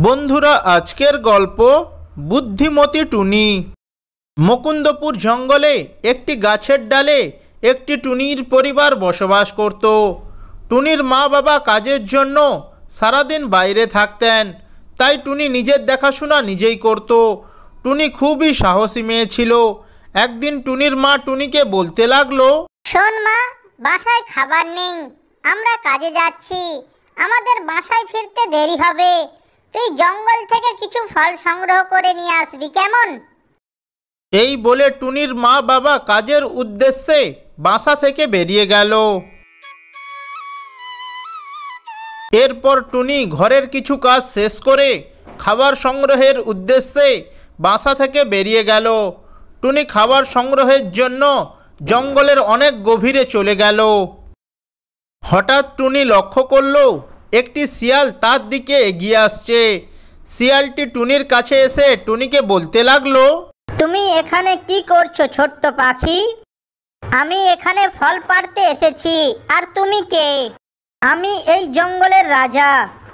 বন্ধুরা, আজকের গল্প বুদ্ধিমতী টুনি। মুকুন্দপুর জঙ্গলে একটি গাছের ডালে একটি টুনির পরিবার বসবাস করত। টুনির মা বাবা কাজের জন্য সারাদিন বাইরে থাকতেন, তাই টুনি নিজের দেখাশোনা নিজেই করত। টুনি খুবই সাহসী মেয়ে ছিল। একদিন টুনির মা টুনিকে বলতে লাগলো, শোন মা, বাসায় খাবার নেই, আমরা কাজে যাচ্ছি, আমাদের বাসায় ফিরতে দেরি হবে, তুই জঙ্গল থেকে কিছু ফল সংগ্রহ করে নিয়ে আসবি, কেমন? এই বলে টুনির মা বাবা কাজের উদ্দেশ্যে বাসা থেকে বেরিয়ে গেল। এরপর টুনি ঘরের কিছু কাজ শেষ করে খাবার সংগ্রহের উদ্দেশ্যে বাসা থেকে বেরিয়ে গেল। টুনি খাবার সংগ্রহের জন্য জঙ্গলের অনেক গভীরে চলে গেল। হঠাৎ টুনি লক্ষ্য করল একটি শিয়াল তার দিকে এগিয়ে আসছে। শিয়ালটি টুনির কাছে এসে টুনিকে বলতে লাগলো, তুমি এখানে কি করছো ছোট্ট পাখি? আমি এখানে ফল পাড়তে এসেছি। আর তুমি কে? আমি এই জঙ্গলের রাজা।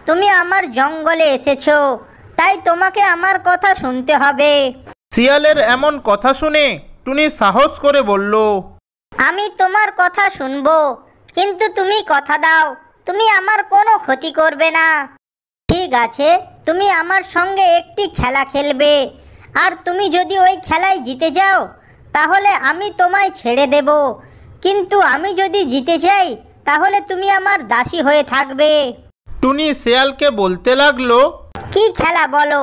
তুমি আমার জঙ্গলে এসেছো, তাই তোমাকে আমার কথা শুনতে হবে। শিয়ালের এমন কথা শুনে টুনি সাহস করে বলল, আমি তোমার কথা শুনবো, কিন্তু তুমি কথা দাও তুমি আমার কোনো ক্ষতি করবে না। ঠিক আছে, তুমি আমার সঙ্গে একটি খেলা খেলবে, আর তুমি যদি ওই খেলায় জিতে যাও তাহলে আমি তোমায় ছেড়ে দেব, কিন্তু আমি যদি জিতে যাই তাহলে তুমি আমার দাসী হয়ে থাকবে। টুনি শিয়ালকে বলতে লাগলো, কি খেলা বলো?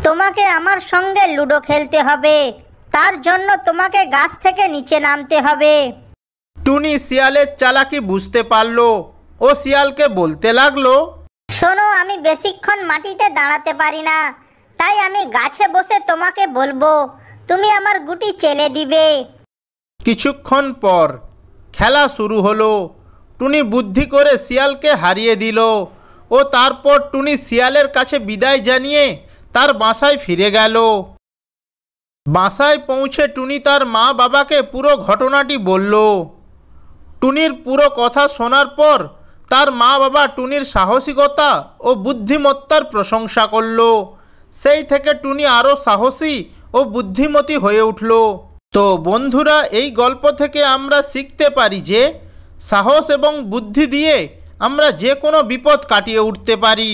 তোমাকে আমার সঙ্গে লুডো খেলতে হবে, তার জন্য তোমাকে গাছ থেকে নিচে নামতে হবে। টুনি শিয়ালের চালাকি বুঝতে পারল। ও শিয়ালকে বলতে লাগলো, শোনো, আমি বেশিক্ষণ মাটিতে দাঁড়াতে পারি না, তাই আমি গাছে বসে তোমাকে বলবো, তুমি আমার গুটি চেলে দিবে। কিছুক্ষণ পর খেলা শুরু হলো। টুনি বুদ্ধি করে শিয়ালকে হারিয়ে দিল। ও তারপর টুনি শিয়ালের কাছে বিদায় জানিয়ে তার বাসায় ফিরে গেল। বাসায় পৌঁছে টুনি তার মা বাবাকে পুরো ঘটনাটি বলল। টুনির পুরো কথা শোনার পর তার মা বাবা টুনির সাহসিকতা ও বুদ্ধিমত্তার প্রশংসা করল। সেই থেকে টুনি আরও সাহসী ও বুদ্ধিমতী হয়ে উঠল। তো বন্ধুরা, এই গল্প থেকে আমরা শিখতে পারি যে সাহস এবং বুদ্ধি দিয়ে আমরা যে কোনো বিপদ কাটিয়ে উঠতে পারি।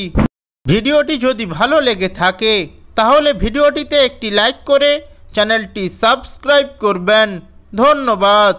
ভিডিওটি যদি ভালো লেগে থাকে তাহলে ভিডিওটিতে একটি লাইক করে চ্যানেলটি সাবস্ক্রাইব করবেন। ধন্যবাদ।